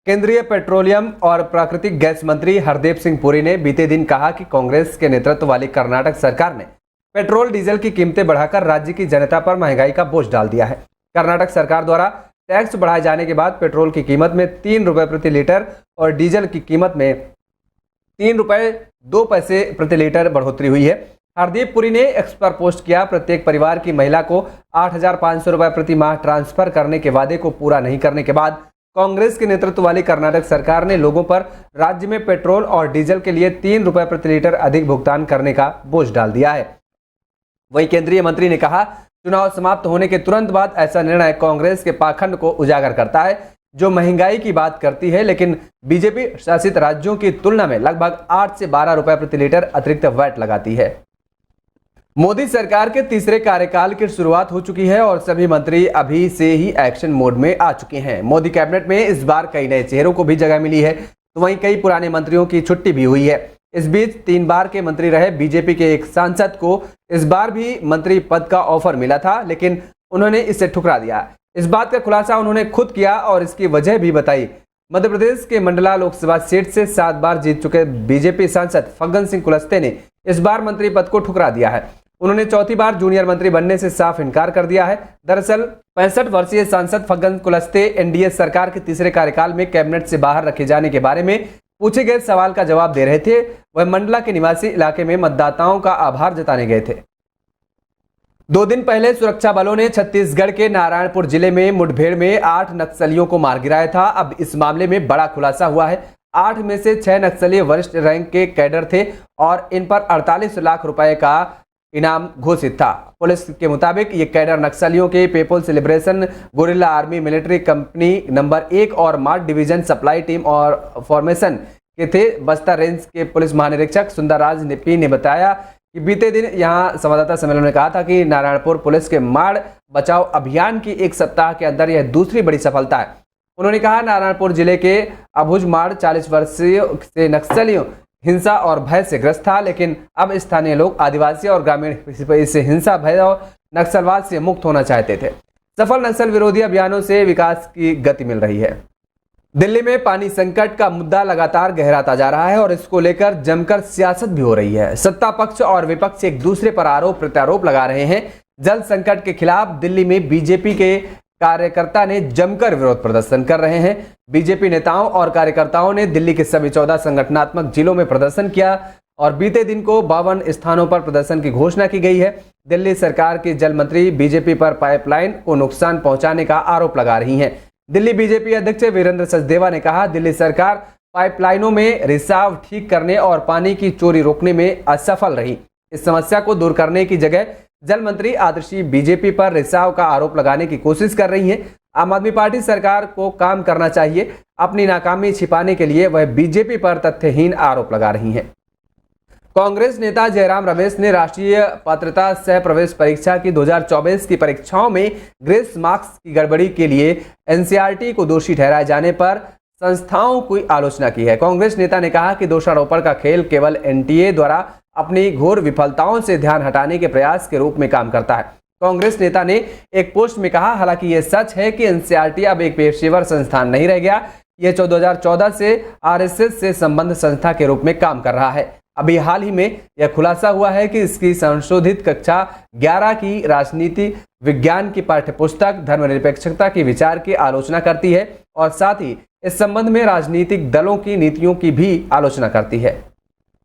केंद्रीय पेट्रोलियम और प्राकृतिक गैस मंत्री हरदीप सिंह पुरी ने बीते दिन कहा कि कांग्रेस के नेतृत्व वाली कर्नाटक सरकार ने पेट्रोल डीजल की कीमतें बढ़ाकर राज्य की जनता पर महंगाई का बोझ डाल दिया है। कर्नाटक सरकार द्वारा टैक्स बढ़ाए जाने के बाद पेट्रोल की कीमत में 3 रुपए प्रति लीटर और डीजल की कीमत में 3 रुपए 2 पैसे प्रति लीटर बढ़ोतरी हुई है। हरदीप पुरी ने एक्स पर पोस्ट किया, प्रत्येक परिवार की महिला को 8,500 रुपए प्रति माह ट्रांसफर करने के वादे को पूरा नहीं करने के बाद कांग्रेस के नेतृत्व वाली कर्नाटक सरकार ने लोगों पर राज्य में पेट्रोल और डीजल के लिए 3 रुपए प्रति लीटर अधिक भुगतान करने का बोझ डाल दिया है। वहीं केंद्रीय मंत्री ने कहा, चुनाव समाप्त होने के तुरंत बाद ऐसा निर्णय कांग्रेस के पाखंड को उजागर करता है, जो महंगाई की बात करती है लेकिन बीजेपी शासित राज्यों की तुलना में लगभग 8 से 12 रुपए प्रति लीटर अतिरिक्त वैट लगाती है। मोदी सरकार के तीसरे कार्यकाल की शुरुआत हो चुकी है और सभी मंत्री अभी से ही एक्शन मोड में आ चुके हैं। मोदी कैबिनेट में इस बार कई नए चेहरों को भी जगह मिली है, तो वहीं कई पुराने मंत्रियों की छुट्टी भी हुई है। इस बीच 3 बार के मंत्री रहे बीजेपी के एक सांसद को इस बार भी मंत्री पद का ऑफर मिला था, लेकिन उन्होंने इसे ठुकरा दिया। इस बात का खुलासा उन्होंने खुद किया और इसकी वजह भी बताई। मध्य प्रदेश के मंडला लोकसभा सीट से 7 बार जीत चुके बीजेपी सांसद फग्गन सिंह कुलस्ते ने इस बार मंत्री पद को ठुकरा दिया है। उन्होंने चौथी बार जूनियर मंत्री बनने से साफ इनकार कर दिया है। दरअसल 65 वर्षीय सांसद फग्गन कुलस्ते एनडीए सरकार के तीसरे कार्यकाल में कैबिनेट से बाहर रखे जाने के बारे में पूछे गए सवाल का जवाब दे रहे थे। वह मंडला के निवासी इलाके में मतदाताओं का आभार जताने गए थे। 2 दिन पहले सुरक्षा बलों ने छत्तीसगढ़ के नारायणपुर जिले में मुठभेड़ में 8 नक्सलियों को मार गिराया था। अब इस मामले में बड़ा खुलासा हुआ है। 8 में से 6 नक्सली वरिष्ठ रैंक के कैडर थे और इन पर 48 लाख रुपए का इनाम घोषित था। पुलिस के मुताबिक ये कैडर नक्सलियों के People's Liberation Guerrilla Army military company number 1 और मार्ट डिवीजन सप्लाई टीम और फॉर्मेशन के थे। बस्तर रेंज के पुलिस महानिरीक्षक सुंदरराज पी ने बताया कि बीते दिन यहां संवाददाता सम्मेलन में कहा था कि नारायणपुर पुलिस के माड़ बचाव अभियान की 1 सप्ताह के अंदर यह दूसरी बड़ी सफलता है। उन्होंने कहा, नारायणपुर जिले के अभुज माड़ 40 वर्षीय से नक्सलियों हिंसा और भय से ग्रस्त था, लेकिन अब स्थानीय लोग आदिवासी और ग्रामीण इस हिंसा, भय और नक्सलवाद से मुक्त होना चाहते थे। सफल नक्सल विरोधी अभियानों से विकास की गति मिल रही है। दिल्ली में पानी संकट का मुद्दा लगातार गहराता जा रहा है और इसको लेकर जमकर सियासत भी हो रही है। सत्ता पक्ष और विपक्ष एक दूसरे पर आरोप प्रत्यारोप लगा रहे हैं। जल संकट के खिलाफ दिल्ली में बीजेपी के कार्यकर्ता ने जमकर विरोध प्रदर्शन कर रहे हैं। बीजेपी नेताओं और कार्यकर्ताओं ने दिल्ली के सभी 14 संगठनात्मक जिलों में प्रदर्शन किया और बीते दिन को 52 स्थानों पर प्रदर्शन की घोषणा की गई है। दिल्ली सरकार की जल मंत्री बीजेपी पर पाइपलाइन को नुकसान पहुंचाने का आरोप लगा रही हैं। दिल्ली बीजेपी अध्यक्ष वीरेंद्र सचदेवा ने कहा, दिल्ली सरकार पाइपलाइनों में रिसाव ठीक करने और पानी की चोरी रोकने में असफल रही। इस समस्या को दूर करने की जगह जल मंत्री आदर्शी बीजेपी पर रिसाव का आरोप लगाने की कोशिश कर रही है। आम आदमी पार्टी सरकार को काम करना चाहिए। अपनी नाकामी छिपाने के लिए वह बीजेपी पर तथ्यहीन आरोप लगा रही हैं। कांग्रेस नेता जयराम रमेश ने राष्ट्रीय पात्रता सह प्रवेश परीक्षा की 2024 की परीक्षाओं में ग्रेस मार्क्स की गड़बड़ी के लिए एनसीईआरटी को दोषी ठहराए जाने पर संस्थाओं की आलोचना की है। कांग्रेस नेता ने कहा कि दोषारोपण का खेल केवल एनटीए द्वारा अपनी घोर विफलताओं से ध्यान हटाने के प्रयास के रूप में काम करता है। कांग्रेस नेता ने एक पोस्ट में कहा, हालांकि यह सच है कि एनसीईआरटी अब एक पेशेवर संस्थान नहीं रह गया। यह 2014 से आरएसएस से संबद्ध संस्था के रूप में काम कर रहा है। अभी हाल ही में यह खुलासा हुआ है कि इसकी संशोधित कक्षा 11 की राजनीति विज्ञान की पाठ्यपुस्तक धर्मनिरपेक्षता की विचार की आलोचना करती है और साथ ही इस संबंध में राजनीतिक दलों की नीतियों की भी आलोचना करती है।